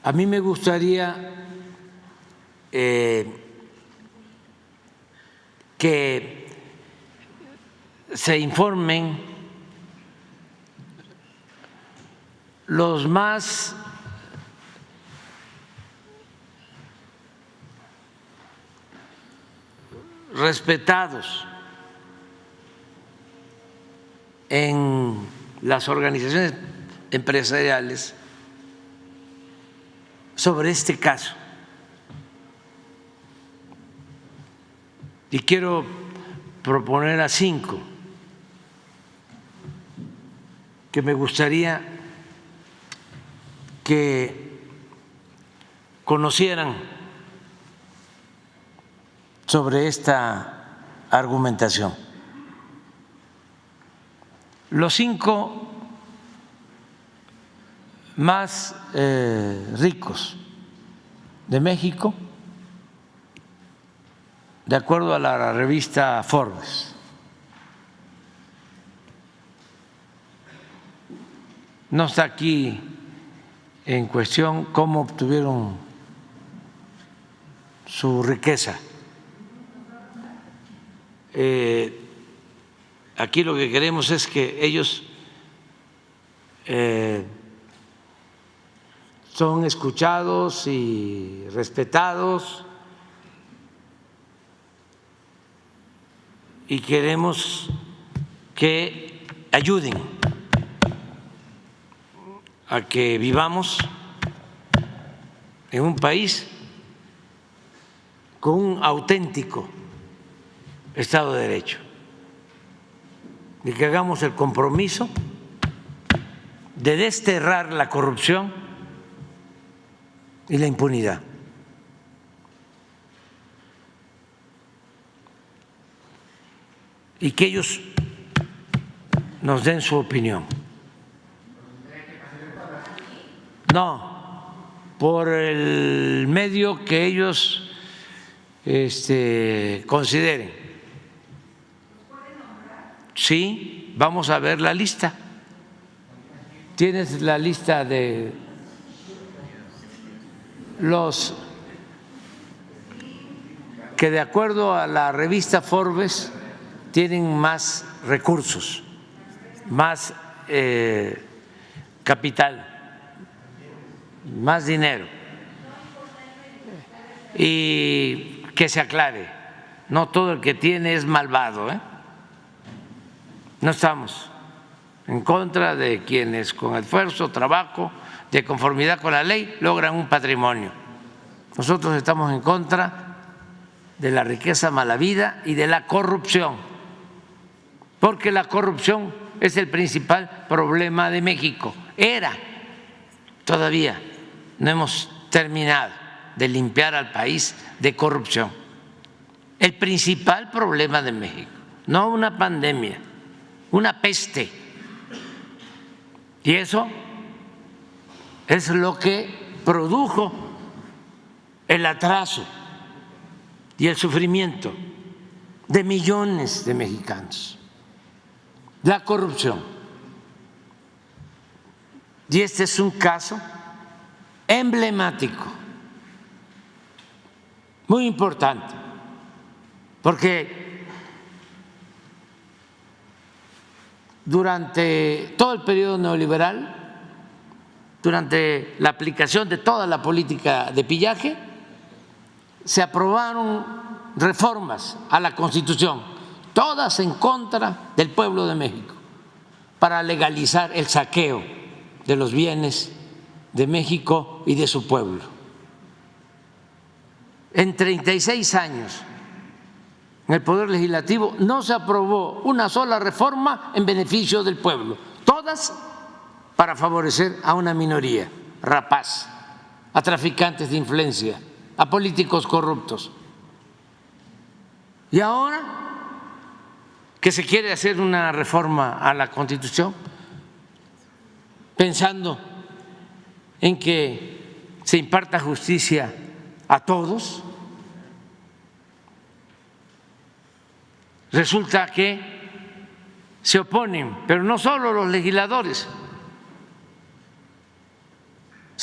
A mí me gustaría que se informen los más respetados en las organizaciones empresariales sobre este caso. Y quiero proponer a 5 que me gustaría que conocieran sobre esta argumentación. Los 5 más ricos de México, de acuerdo a la revista Forbes. No está aquí en cuestión cómo obtuvieron su riqueza. Aquí lo que queremos es que ellos son escuchados y respetados, y queremos que ayuden a que vivamos en un país con un auténtico Estado de Derecho, y que hagamos el compromiso de desterrar la corrupción y la impunidad. Y que ellos nos den su opinión. No, por el medio que ellos consideren. Sí, vamos a ver la lista. ¿Tienes la lista de los que, de acuerdo a la revista Forbes, tienen más recursos, más capital, más dinero? Y que se aclare, no todo el que tiene es malvado, ¿eh? No estamos en contra de quienes con esfuerzo, trabajo, de conformidad con la ley, logran un patrimonio. Nosotros estamos en contra de la riqueza malavida y de la corrupción, porque la corrupción es el principal problema de México. Era, todavía no hemos terminado de limpiar al país de corrupción. El principal problema de México, no una pandemia, una peste. Y eso es lo que produjo el atraso y el sufrimiento de millones de mexicanos, la corrupción. Y este es un caso emblemático, muy importante, porque durante todo el periodo neoliberal, durante la aplicación de toda la política de pillaje, se aprobaron reformas a la Constitución, todas en contra del pueblo de México, para legalizar el saqueo de los bienes de México y de su pueblo. En 36 años en el Poder Legislativo no se aprobó una sola reforma en beneficio del pueblo, todas para favorecer a una minoría rapaz, a traficantes de influencia, a políticos corruptos. Y ahora que se quiere hacer una reforma a la Constitución, pensando en que se imparta justicia a todos, resulta que se oponen, pero no solo los legisladores,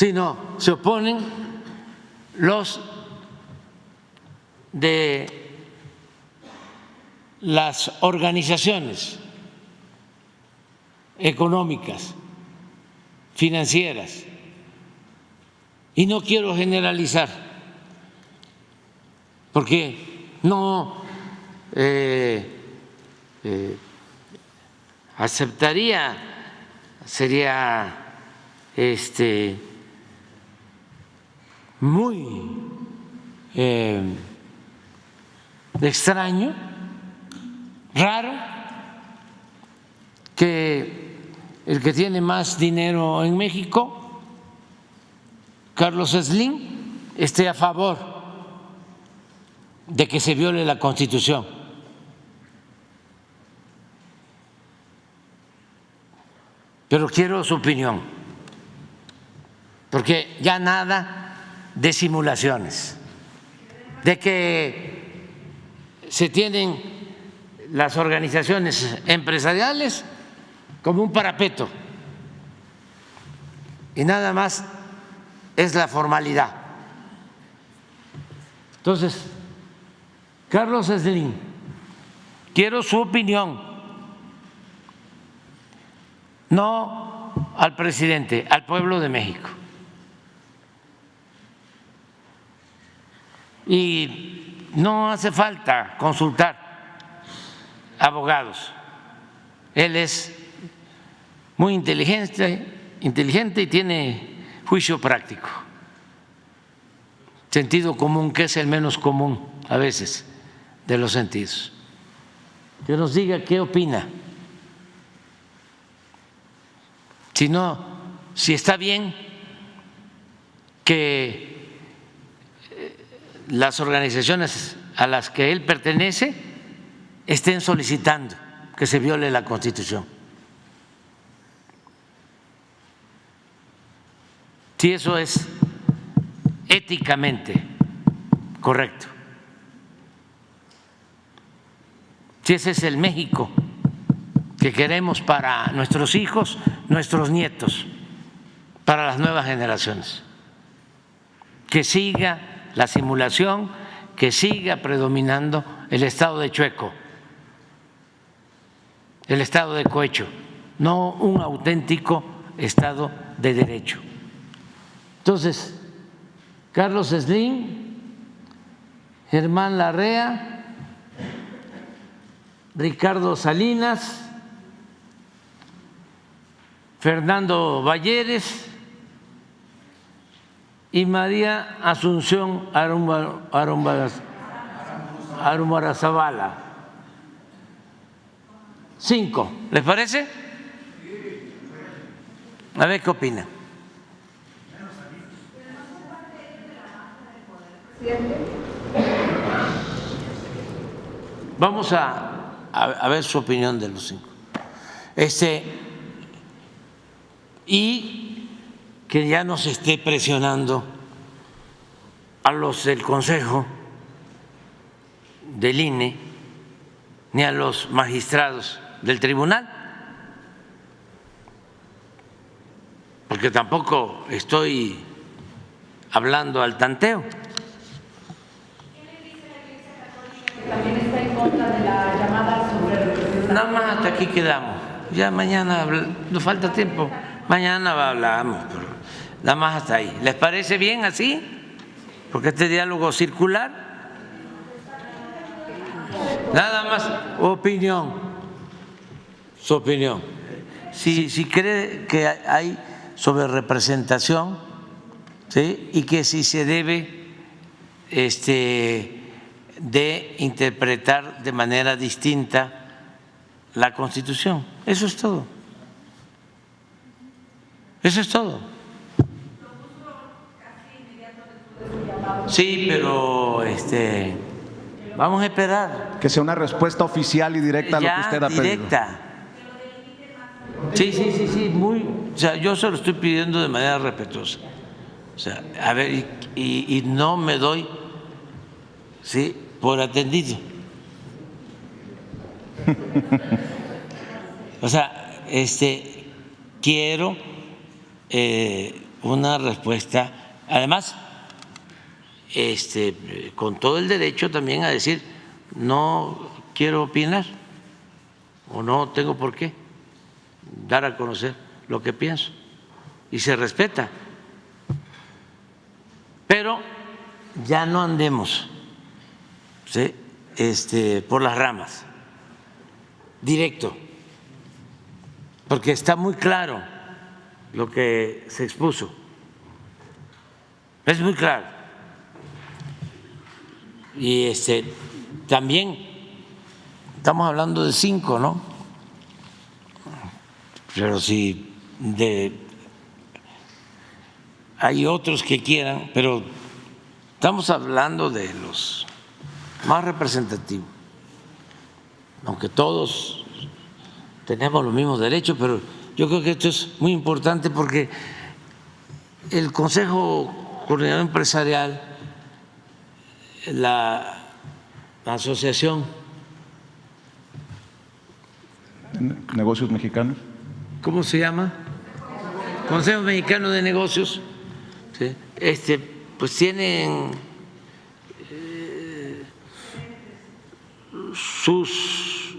sino se oponen los de las organizaciones económicas, financieras, y no quiero generalizar, porque no aceptaría, sería muy extraño, raro, que el que tiene más dinero en México, Carlos Slim, esté a favor de que se viole la Constitución. Pero quiero su opinión, porque ya nada de simulaciones, de que se tienen las organizaciones empresariales como un parapeto y nada más es la formalidad. Entonces, Carlos Slim, quiero su opinión, no al presidente, al pueblo de México. Y no hace falta consultar abogados. Él es muy inteligente y tiene juicio práctico, sentido común, que es el menos común a veces de los sentidos. Que nos diga qué opina, si está bien que las organizaciones a las que él pertenece estén solicitando que se viole la Constitución. Si eso es éticamente correcto, si ese es el México que queremos para nuestros hijos, nuestros nietos, para las nuevas generaciones, que siga la simulación, que siga predominando el estado de Chueco, el estado de cohecho, no un auténtico estado de derecho. Entonces, Carlos Slim, Germán Larrea, Ricardo Salinas, Fernando Valleres y María Asunción Arumarazabala. 5, ¿les parece? A ver qué opina. Vamos a ver su opinión de los 5. Y que ya no se esté presionando a los del Consejo del INE ni a los magistrados del tribunal, porque tampoco estoy hablando al tanteo. También está en contra de la llamada sobre representación. Nada más hasta aquí quedamos. Ya mañana nos falta tiempo. Mañana hablamos, pero nada más hasta ahí. ¿Les parece bien así? Porque este diálogo circular. Nada más opinión. Su opinión. Si cree que hay sobrerepresentación, ¿sí? Y que si se debe de interpretar de manera distinta la Constitución. Eso es todo. Eso es todo. Sí, pero vamos a esperar. Que sea una respuesta oficial y directa a lo que usted ha pedido. Directa. Sí, muy. O sea, yo se lo estoy pidiendo de manera respetuosa. O sea, a ver, y no me doy, sí, por atendido. O sea, quiero una respuesta, además, con todo el derecho también a decir no quiero opinar o no tengo por qué dar a conocer lo que pienso y se respeta, pero ya no andemos, ¿sí?, por las ramas, directo, porque está muy claro lo que se expuso, es muy claro. Y también estamos hablando de 5, ¿no? Pero si hay otros que quieran, pero estamos hablando de los más representativos, aunque todos tenemos los mismos derechos, pero yo creo que esto es muy importante porque el Consejo Coordinador Empresarial, la Asociación Negocios Mexicanos. ¿Cómo se llama? Consejo Mexicano de Negocios, ¿sí?, pues tienen sus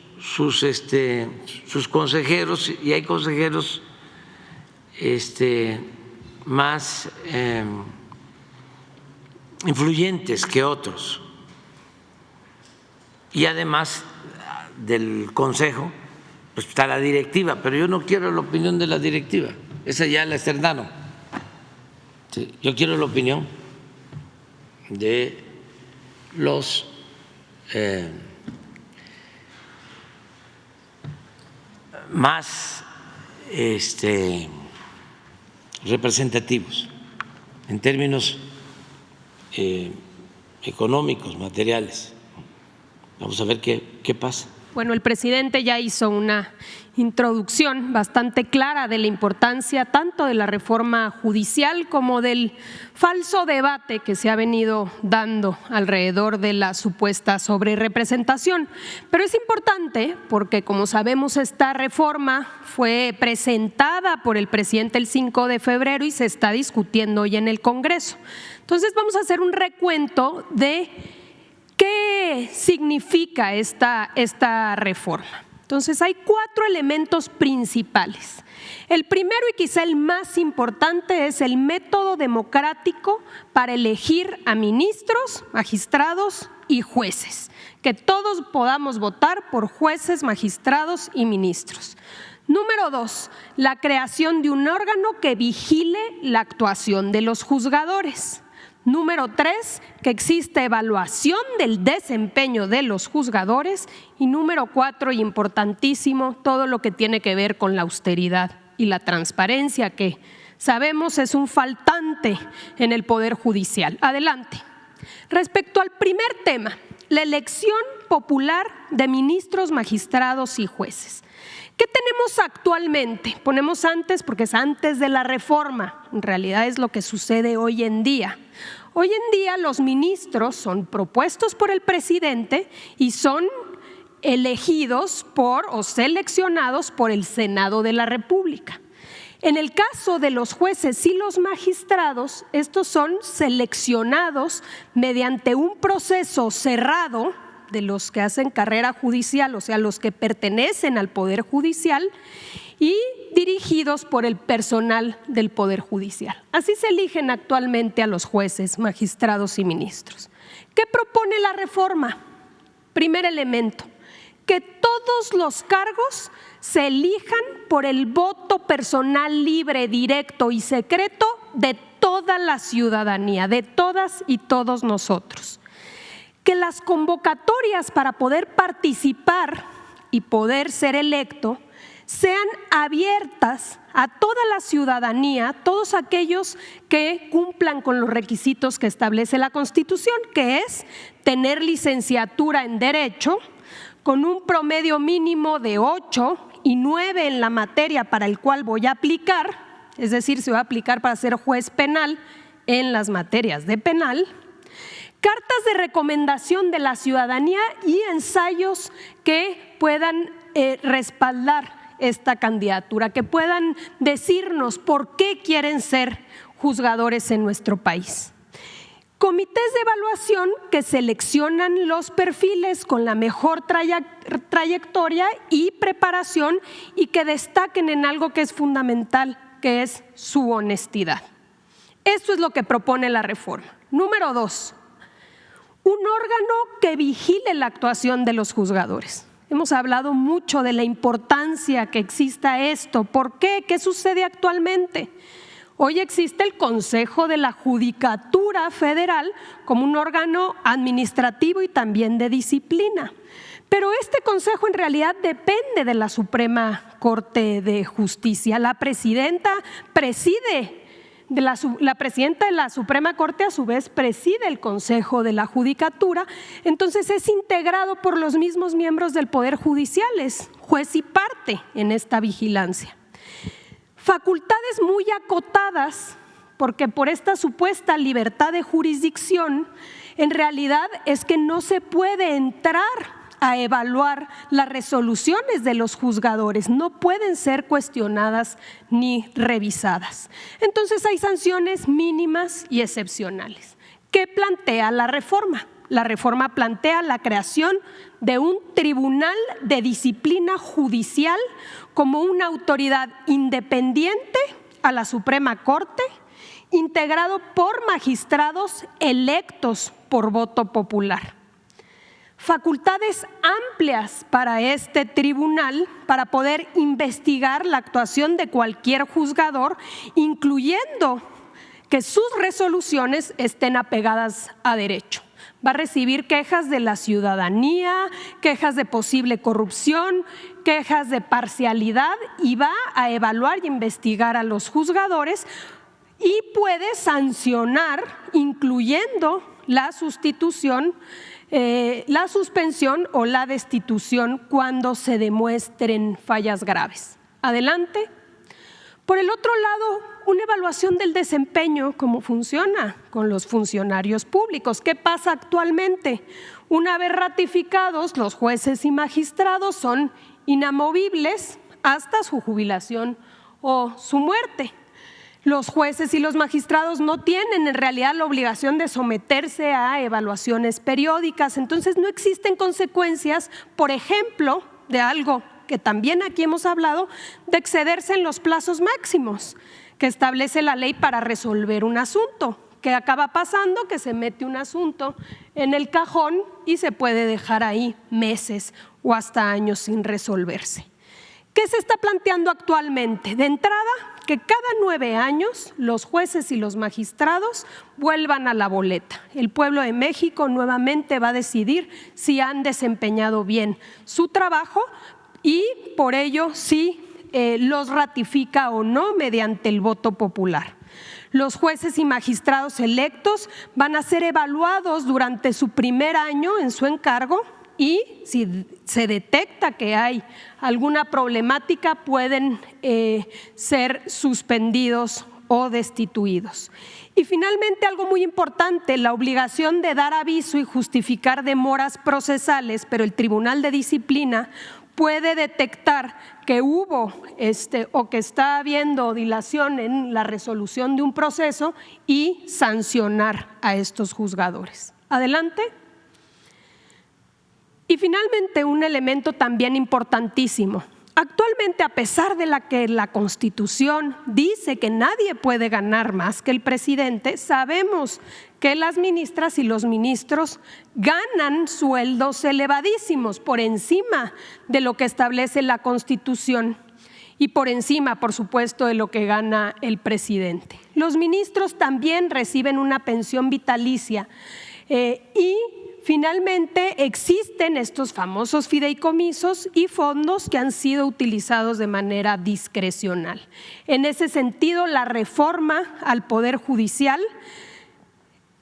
consejeros y hay consejeros más influyentes que otros, y además del consejo pues está la directiva, pero yo no quiero la opinión de la directiva, esa ya la externaron, sí, yo quiero la opinión de los más representativos en términos económicos, materiales. Vamos a ver qué pasa. Bueno, el presidente ya hizo una introducción bastante clara de la importancia tanto de la reforma judicial como del falso debate que se ha venido dando alrededor de la supuesta sobrerepresentación. Pero es importante porque, como sabemos, esta reforma fue presentada por el presidente el 5 de febrero y se está discutiendo hoy en el Congreso. Entonces vamos a hacer un recuento de ¿qué significa esta reforma? Entonces hay 4 elementos principales. El primero y quizá el más importante es el método democrático para elegir a ministros, magistrados y jueces, que todos podamos votar por jueces, magistrados y ministros. Número 2, la creación de un órgano que vigile la actuación de los juzgadores. Número 3, que exista evaluación del desempeño de los juzgadores. Y número 4, y importantísimo, todo lo que tiene que ver con la austeridad y la transparencia, que sabemos es un faltante en el Poder Judicial. Adelante. Respecto al primer tema, la elección popular de ministros, magistrados y jueces. ¿Qué tenemos actualmente? Ponemos antes porque es antes de la reforma, en realidad es lo que sucede hoy en día. Hoy en día los ministros son propuestos por el presidente y son elegidos por o seleccionados por el Senado de la República. En el caso de los jueces y los magistrados, estos son seleccionados mediante un proceso cerrado de los que hacen carrera judicial, o sea, los que pertenecen al Poder Judicial, y dirigidos por el personal del Poder Judicial. Así se eligen actualmente a los jueces, magistrados y ministros. ¿Qué propone la reforma? Primer elemento, que todos los cargos se elijan por el voto personal libre, directo y secreto de toda la ciudadanía, de todas y todos nosotros. Que las convocatorias para poder participar y poder ser electo sean abiertas a toda la ciudadanía, todos aquellos que cumplan con los requisitos que establece la Constitución, que es tener licenciatura en Derecho, con un promedio mínimo de 8 y 9 en la materia para el cual voy a aplicar, es decir, se va a aplicar para ser juez penal en las materias de penal. Cartas de recomendación de la ciudadanía y ensayos que puedan respaldar esta candidatura, que puedan decirnos por qué quieren ser juzgadores en nuestro país. Comités de evaluación que seleccionan los perfiles con la mejor trayectoria y preparación y que destaquen en algo que es fundamental, que es su honestidad. Esto es lo que propone la reforma. Número 2, un órgano que vigile la actuación de los juzgadores. Hemos hablado mucho de la importancia que exista esto. ¿Por qué? ¿Qué sucede actualmente? Hoy existe el Consejo de la Judicatura Federal como un órgano administrativo y también de disciplina. Pero este consejo en realidad depende de la Suprema Corte de Justicia. La presidenta de la Suprema Corte a su vez preside el Consejo de la Judicatura, entonces es integrado por los mismos miembros del Poder Judicial, es juez y parte en esta vigilancia. Facultades muy acotadas, porque por esta supuesta libertad de jurisdicción, en realidad es que no se puede entrar a evaluar las resoluciones de los juzgadores, no pueden ser cuestionadas ni revisadas. Entonces hay sanciones mínimas y excepcionales. ¿Qué plantea la reforma? La reforma plantea la creación de un tribunal de disciplina judicial como una autoridad independiente a la Suprema Corte, integrado por magistrados electos por voto popular. Facultades amplias para este tribunal para poder investigar la actuación de cualquier juzgador, incluyendo que sus resoluciones estén apegadas a derecho. Va a recibir quejas de la ciudadanía, quejas de posible corrupción, quejas de parcialidad y va a evaluar y investigar a los juzgadores y puede sancionar, incluyendo la sustitución, la suspensión o la destitución cuando se demuestren fallas graves. Adelante. Por el otro lado, una evaluación del desempeño, cómo funciona con los funcionarios públicos. ¿Qué pasa actualmente? Una vez ratificados, los jueces y magistrados son inamovibles hasta su jubilación o su muerte. Los jueces y los magistrados no tienen en realidad la obligación de someterse a evaluaciones periódicas, entonces no existen consecuencias, por ejemplo, de algo que también aquí hemos hablado, de excederse en los plazos máximos que establece la ley para resolver un asunto. ¿Qué acaba pasando? Que se mete un asunto en el cajón y se puede dejar ahí meses o hasta años sin resolverse. ¿Qué se está planteando actualmente? De entrada, que cada 9 años los jueces y los magistrados vuelvan a la boleta. El pueblo de México nuevamente va a decidir si han desempeñado bien su trabajo y por ello si los ratifica o no mediante el voto popular. Los jueces y magistrados electos van a ser evaluados durante su primer año en su encargo y si se detecta que hay alguna problemática pueden ser suspendidos o destituidos. Y finalmente, algo muy importante, la obligación de dar aviso y justificar demoras procesales, pero el Tribunal de Disciplina puede detectar que hubo o que está habiendo dilación en la resolución de un proceso y sancionar a estos juzgadores. Adelante. Y finalmente, un elemento también importantísimo. Actualmente, a pesar de que la Constitución dice que nadie puede ganar más que el presidente, sabemos que las ministras y los ministros ganan sueldos elevadísimos por encima de lo que establece la Constitución y por encima, por supuesto, de lo que gana el presidente. Los ministros también reciben una pensión vitalicia y finalmente existen estos famosos fideicomisos y fondos que han sido utilizados de manera discrecional. En ese sentido, la reforma al Poder Judicial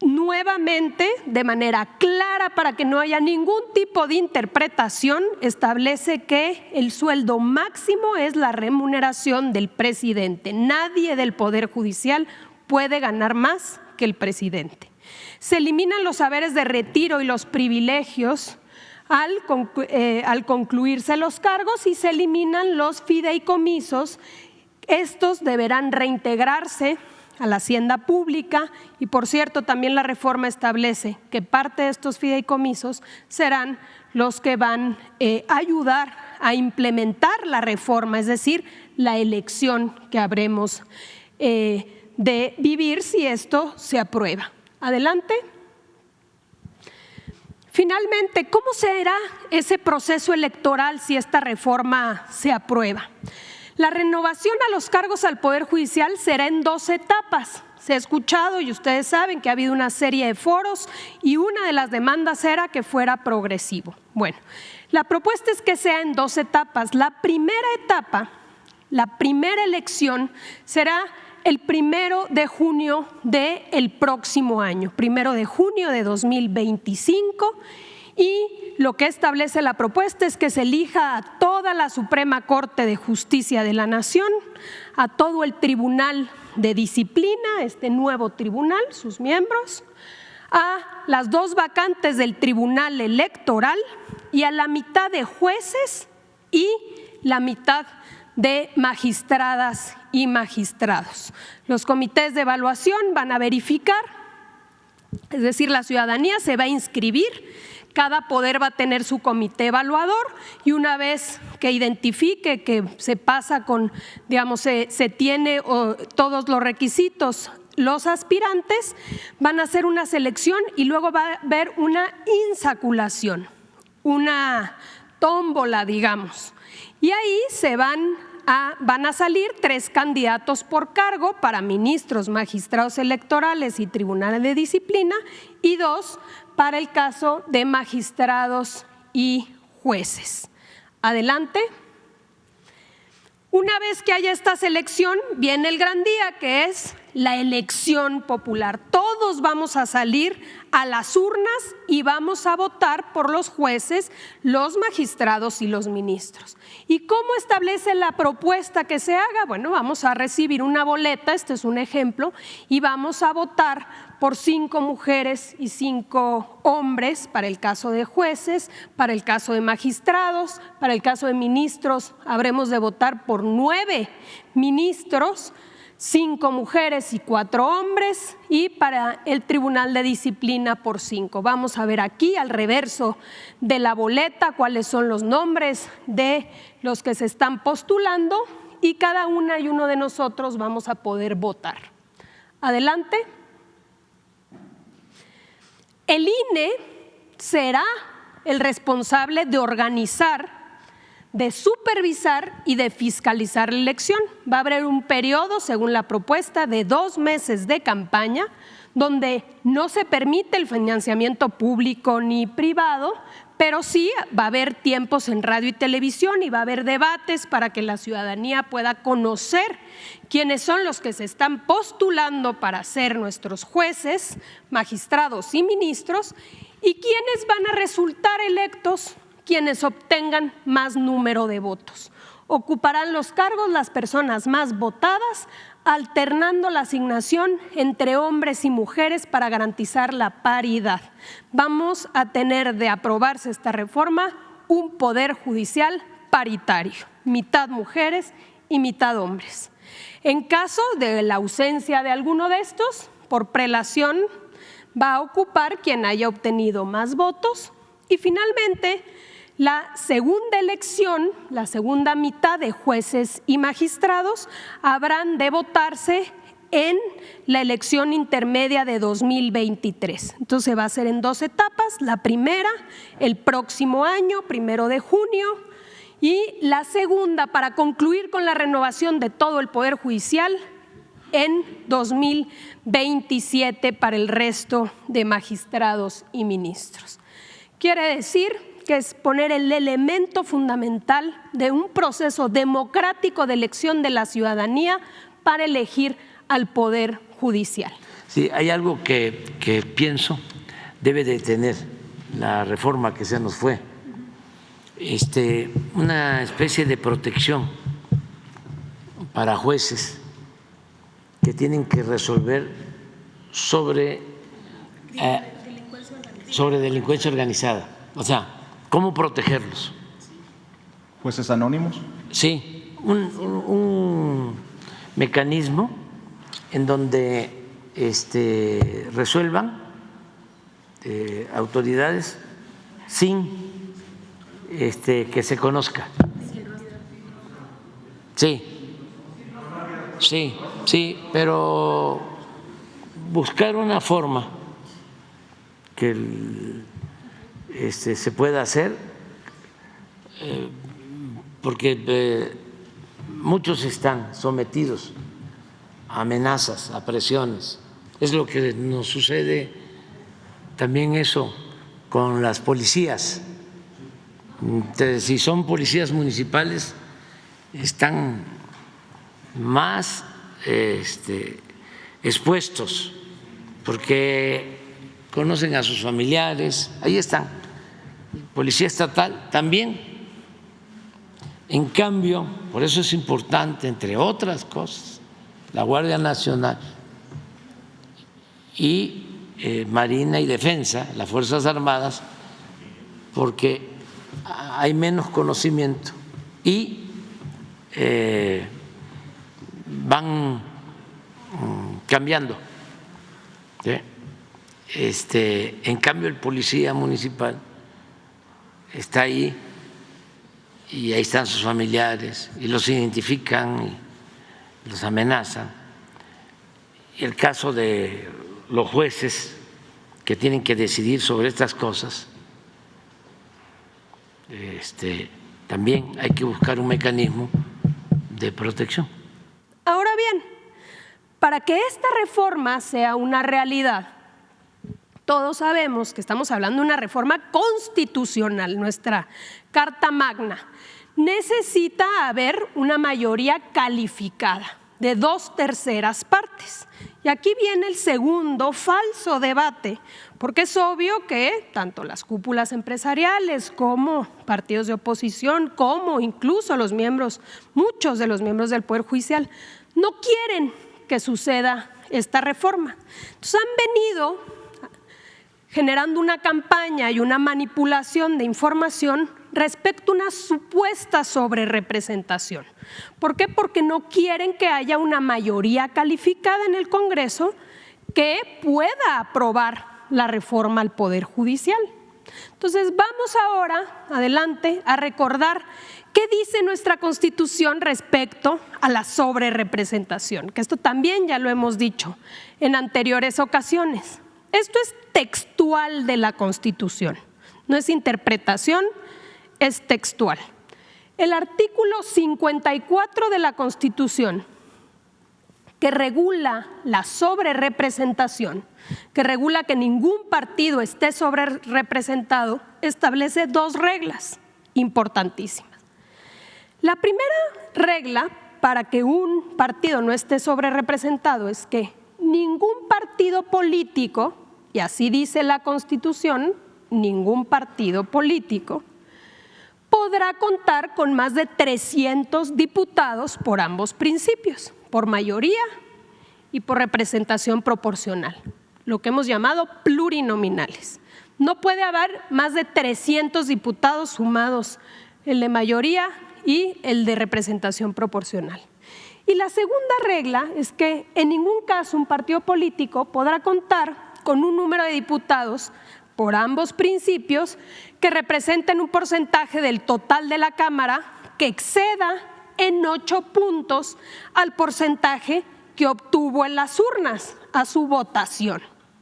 nuevamente, de manera clara para que no haya ningún tipo de interpretación, establece que el sueldo máximo es la remuneración del presidente. Nadie del Poder Judicial puede ganar más que el presidente. Se eliminan los haberes de retiro y los privilegios al concluirse los cargos y se eliminan los fideicomisos. Estos deberán reintegrarse a la hacienda pública y, por cierto, también la reforma establece que parte de estos fideicomisos serán los que van a ayudar a implementar la reforma, es decir, la elección que habremos de vivir si esto se aprueba. Adelante. Finalmente, ¿cómo será ese proceso electoral si esta reforma se aprueba? La renovación a los cargos al Poder Judicial será en 2 etapas. Se ha escuchado y ustedes saben que ha habido una serie de foros y una de las demandas era que fuera progresivo. Bueno, la propuesta es que sea en 2 etapas. La primera etapa, la primera elección será el 1 de junio del próximo año, 1 de junio de 2025, y lo que establece la propuesta es que se elija a toda la Suprema Corte de Justicia de la Nación, a todo el Tribunal de Disciplina, este nuevo tribunal, sus miembros, a las 2 vacantes del Tribunal Electoral y a la mitad de jueces y la mitad de magistradas y magistrados. Los comités de evaluación van a verificar, es decir, la ciudadanía se va a inscribir, cada poder va a tener su comité evaluador y una vez que identifique que se pasa con, digamos, se tiene todos los requisitos, los aspirantes van a hacer una selección y luego va a haber una insaculación, una tómbola, digamos, y ahí se van a salir 3 candidatos por cargo para ministros, magistrados electorales y tribunales de disciplina y 2 para el caso de magistrados y jueces. Adelante. Una vez que haya esta selección, viene el gran día, que es la elección popular. Todos vamos a salir a las urnas y vamos a votar por los jueces, los magistrados y los ministros. ¿Y cómo establece la propuesta que se haga? Bueno, vamos a recibir una boleta, este es un ejemplo, y vamos a votar por 5 mujeres y 5 hombres para el caso de jueces, para el caso de magistrados, para el caso de ministros habremos de votar por 9 ministros, 5 mujeres y 4 hombres, y para el Tribunal de Disciplina por 5. Vamos a ver aquí al reverso de la boleta cuáles son los nombres de los que se están postulando y cada una y uno de nosotros vamos a poder votar. Adelante. El INE será el responsable de organizar, de supervisar y de fiscalizar la elección. Va a haber un periodo, según la propuesta, de 2 meses de campaña, donde no se permite el financiamiento público ni privado, pero sí va a haber tiempos en radio y televisión y va a haber debates para que la ciudadanía pueda conocer quiénes son los que se están postulando para ser nuestros jueces, magistrados y ministros y quiénes van a resultar electos, quienes obtengan más número de votos. Ocuparán los cargos las personas más votadas, alternando la asignación entre hombres y mujeres para garantizar la paridad. Vamos a tener, de aprobarse esta reforma, un poder judicial paritario, mitad mujeres y mitad hombres. En caso de la ausencia de alguno de estos, por prelación va a ocupar quien haya obtenido más votos y finalmente la segunda elección, la segunda mitad de jueces y magistrados habrán de votarse en la elección intermedia de 2023. Entonces va a ser en 2 etapas, la primera el próximo año, 1 de junio, y la segunda para concluir con la renovación de todo el Poder Judicial en 2027 para el resto de magistrados y ministros. Quiere decir que es poner el elemento fundamental de un proceso democrático de elección de la ciudadanía para elegir al Poder Judicial. Sí, hay algo que pienso debe de tener la reforma que se nos fue, una especie de protección para jueces que tienen que resolver sobre delincuencia organizada, o sea, ¿cómo protegerlos? ¿Jueces anónimos? Sí, un mecanismo en donde resuelvan autoridades sin que se conozca. Sí, pero buscar una forma que se pueda hacer, porque muchos están sometidos a amenazas, a presiones. Es lo que nos sucede también eso con las policías. Entonces, si son policías municipales, están más expuestos porque conocen a sus familiares, ahí están. Policía estatal también. En cambio, por eso es importante, entre otras cosas, la Guardia Nacional y Marina y Defensa, las Fuerzas Armadas, porque hay menos conocimiento y van cambiando. En cambio, el policía municipal está ahí y ahí están sus familiares y los identifican y los amenazan. Y el caso de los jueces que tienen que decidir sobre estas cosas, también hay que buscar un mecanismo de protección. Ahora bien, para que esta reforma sea una realidad, todos sabemos que estamos hablando de una reforma constitucional, nuestra Carta Magna. Necesita haber una mayoría calificada de 2/3 partes. Y aquí viene el segundo falso debate, porque es obvio que tanto las cúpulas empresariales como partidos de oposición, como incluso muchos de los miembros del Poder Judicial, no quieren que suceda esta reforma. Entonces han venido generando una campaña y una manipulación de información respecto a una supuesta sobrerepresentación. ¿Por qué? Porque no quieren que haya una mayoría calificada en el Congreso que pueda aprobar la reforma al Poder Judicial. Entonces vamos ahora, adelante, a recordar qué dice nuestra Constitución respecto a la sobrerepresentación, que esto también ya lo hemos dicho en anteriores ocasiones. Esto es textual de la Constitución, no es interpretación, es textual. El artículo 54 de la Constitución, que regula la sobrerepresentación, que regula que ningún partido esté sobrerepresentado, establece 2 reglas importantísimas. La primera regla para que un partido no esté sobrerepresentado es que ningún partido político, y así dice la Constitución, ningún partido político podrá contar con más de 300 diputados por ambos principios, por mayoría y por representación proporcional, lo que hemos llamado plurinominales. No puede haber más de 300 diputados sumados, el de mayoría y el de representación proporcional. Y la segunda regla es que en ningún caso un partido político podrá contar con un número de diputados por ambos principios que representen un porcentaje del total de la Cámara que exceda en 8 puntos al porcentaje que obtuvo en las urnas a su votación,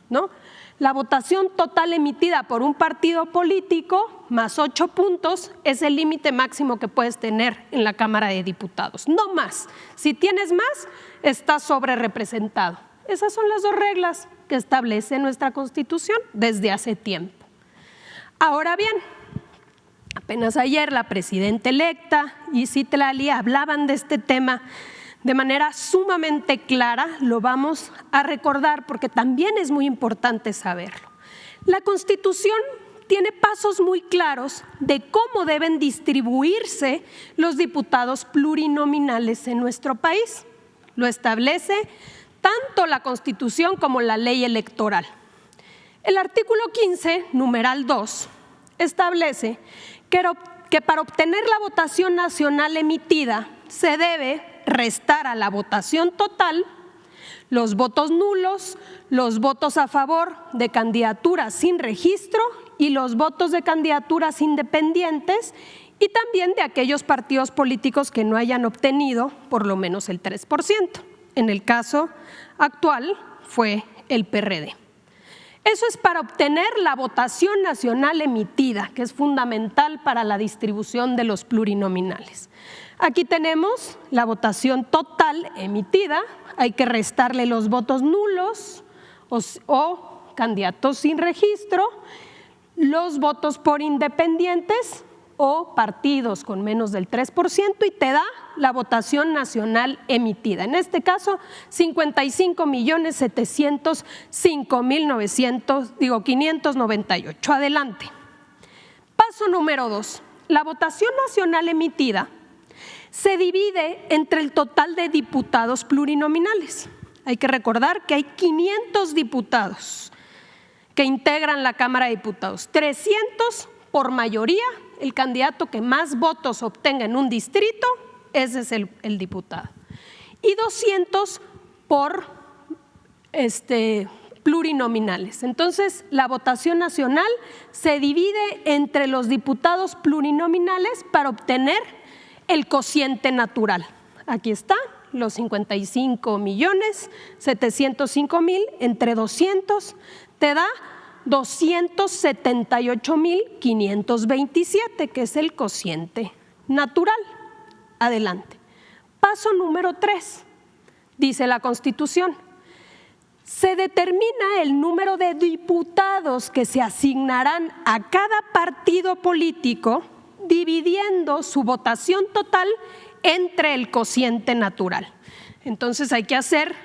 ¿no? La votación total emitida por un partido político más 8 puntos es el límite máximo que puedes tener en la Cámara de Diputados, no más. Si tienes más, estás sobrerepresentado. Esas son las 2 reglas que establece nuestra Constitución desde hace tiempo. Ahora bien, apenas ayer la presidenta electa y Citlali hablaban de este tema de manera sumamente clara, lo vamos a recordar porque también es muy importante saberlo. La Constitución tiene pasos muy claros de cómo deben distribuirse los diputados plurinominales en nuestro país. Lo establece tanto la Constitución como la ley electoral. El artículo 15, numeral 2, establece que para obtener la votación nacional emitida se debe restar a la votación total los votos nulos, los votos a favor de candidaturas sin registro y los votos de candidaturas independientes, y también de aquellos partidos políticos que no hayan obtenido por lo menos el 3%. En el caso actual fue el PRD. Eso es para obtener la votación nacional emitida, que es fundamental para la distribución de los plurinominales. Aquí tenemos la votación total emitida, hay que restarle los votos nulos o candidatos sin registro, los votos por independientes o partidos con menos del 3%, y te da la votación nacional emitida. En este caso, 55.705.598. Adelante. Paso número 2. La votación nacional emitida se divide entre el total de diputados plurinominales. Hay que recordar que hay 500 diputados que integran la Cámara de Diputados, 300 por mayoría. El candidato que más votos obtenga en un distrito, ese es el diputado. Y 200 por plurinominales. Entonces, la votación nacional se divide entre los diputados plurinominales para obtener el cociente natural. Aquí está, los 55.705.000 entre 200 te da 278.527, que es el cociente natural. Adelante. Paso número 3, dice la Constitución. Se determina el número de diputados que se asignarán a cada partido político, dividiendo su votación total entre el cociente natural. Entonces hay que hacer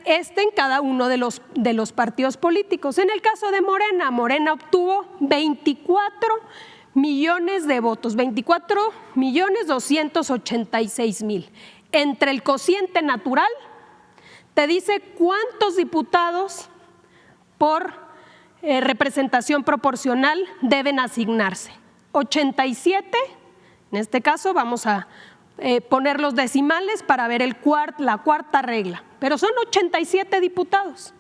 en cada uno de los partidos políticos. En el caso de Morena, Morena obtuvo 24 millones de votos, 24.286.000. Entre el cociente natural te dice cuántos diputados por representación proporcional deben asignarse. 87, en este caso vamos a poner los decimales para ver la cuarta regla, pero son 87 diputados.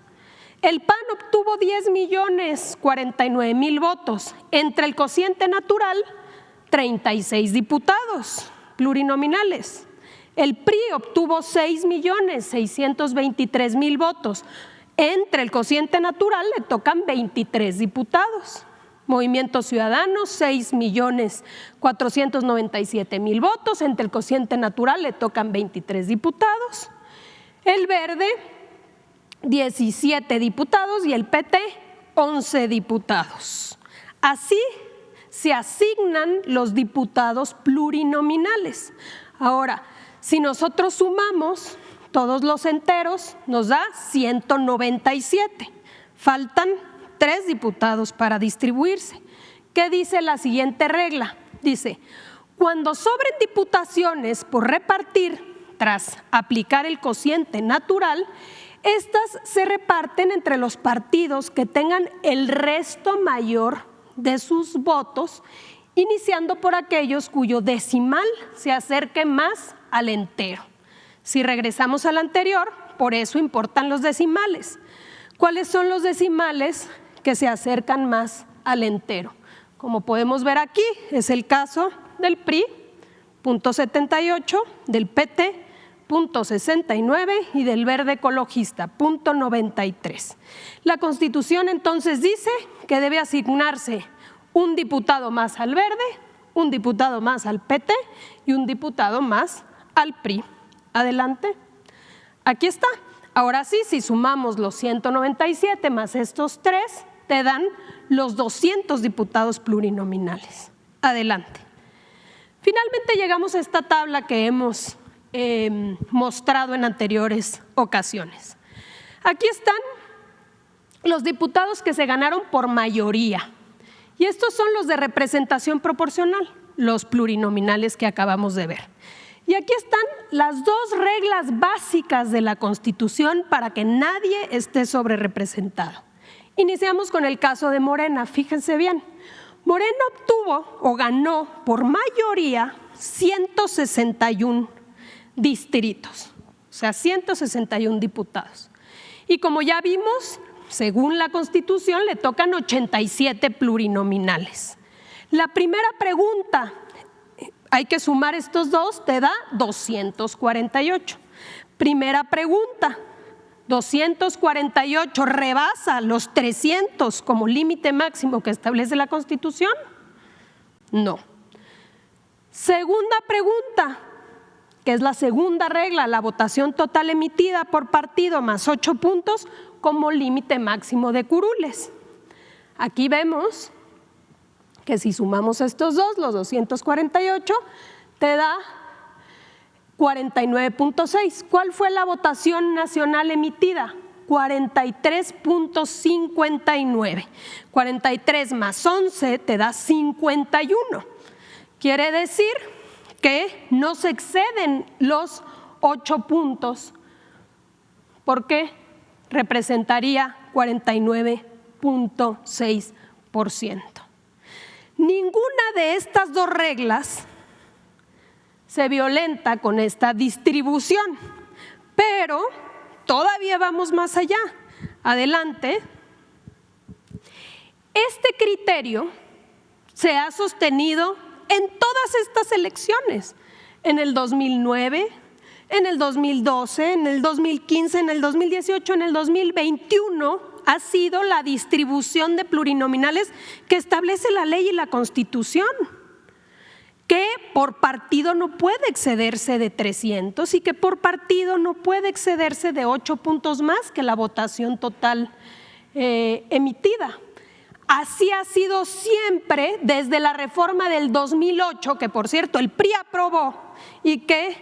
El PAN obtuvo 10.049.000 votos, entre el cociente natural 36 diputados plurinominales. El PRI obtuvo 6.623.000 votos, entre el cociente natural le tocan 23 diputados. Movimiento Ciudadano, 6.497.000 votos, entre el cociente natural le tocan 23 diputados. El Verde, 17 diputados y el PT, 11 diputados. Así se asignan los diputados plurinominales. Ahora, si nosotros sumamos todos los enteros, nos da 197. Faltan 3 diputados para distribuirse. ¿Qué dice la siguiente regla? Dice, cuando sobren diputaciones por repartir tras aplicar el cociente natural, estas se reparten entre los partidos que tengan el resto mayor de sus votos, iniciando por aquellos cuyo decimal se acerque más al entero. Si regresamos al anterior, por eso importan los decimales. ¿Cuáles son los decimales que se acercan más al entero? Como podemos ver aquí, es el caso del PRI, .78, del PT, .69 y del Verde Ecologista, .93. La Constitución entonces dice que debe asignarse un diputado más al Verde, un diputado más al PT y un diputado más al PRI. Adelante. Aquí está. Ahora sí, si sumamos los 197 más estos 3, te dan los 200 diputados plurinominales. Adelante. Finalmente llegamos a esta tabla que hemos mostrado en anteriores ocasiones. Aquí están los diputados que se ganaron por mayoría. Y estos son los de representación proporcional, los plurinominales que acabamos de ver. Y aquí están las 2 reglas básicas de la Constitución para que nadie esté sobrerepresentado. Iniciamos con el caso de Morena, fíjense bien. Morena obtuvo o ganó por mayoría 161 distritos, o sea, 161 diputados. Y como ya vimos, según la Constitución, le tocan 87 plurinominales. La primera pregunta, hay que sumar estos dos, te da 248. Primera pregunta, 248 rebasa los 300 como límite máximo que establece la Constitución. No. Segunda pregunta, que es la segunda regla, la votación total emitida por partido más 8 puntos como límite máximo de curules. Aquí vemos que si sumamos estos dos, los 248, te da 49.6. ¿Cuál fue la votación nacional emitida? 43.59. 43 más 11 te da 51. Quiere decir que no se exceden los 8 puntos, porque representaría 49.6%. Ninguna de estas dos reglas se violenta con esta distribución, pero todavía vamos más allá. Adelante. Este criterio se ha sostenido en todas estas elecciones, en el 2009, en el 2012, en el 2015, en el 2018, en el 2021, ha sido la distribución de plurinominales que establece la ley y la Constitución, que por partido no puede excederse de 300 y que por partido no puede excederse de 8 puntos más que la votación total emitida. Así ha sido siempre desde la reforma del 2008, que por cierto el PRI aprobó y que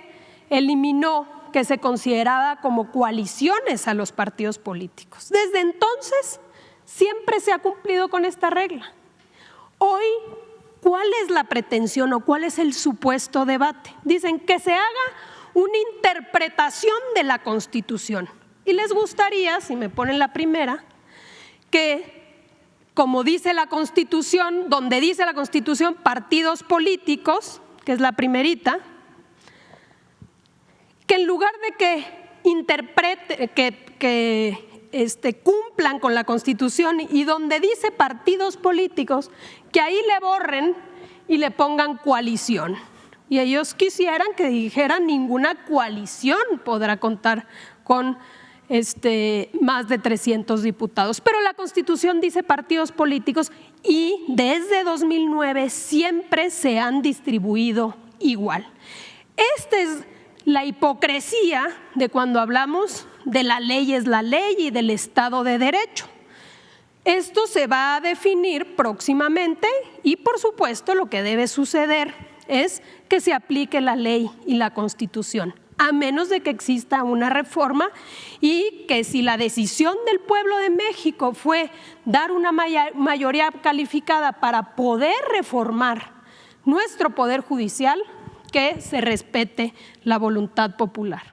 eliminó que se consideraba como coaliciones a los partidos políticos. Desde entonces siempre se ha cumplido con esta regla. Hoy, ¿cuál es la pretensión o cuál es el supuesto debate? Dicen que se haga una interpretación de la Constitución. Y les gustaría, si me ponen la primera, que como dice la Constitución, donde dice la Constitución partidos políticos, que es la primerita, que en lugar de que cumplan con la Constitución y donde dice partidos políticos, que ahí le borren y le pongan coalición. Y ellos quisieran que dijeran ninguna coalición podrá contar con más de 300 diputados. Pero la Constitución dice partidos políticos y desde 2009 siempre se han distribuido igual. Esta es la hipocresía de cuando hablamos de la ley es la ley y del Estado de Derecho. Esto se va a definir próximamente y por supuesto lo que debe suceder es que se aplique la ley y la Constitución, a menos de que exista una reforma y que si la decisión del pueblo de México fue dar una mayoría calificada para poder reformar nuestro poder judicial, que se respete la voluntad popular.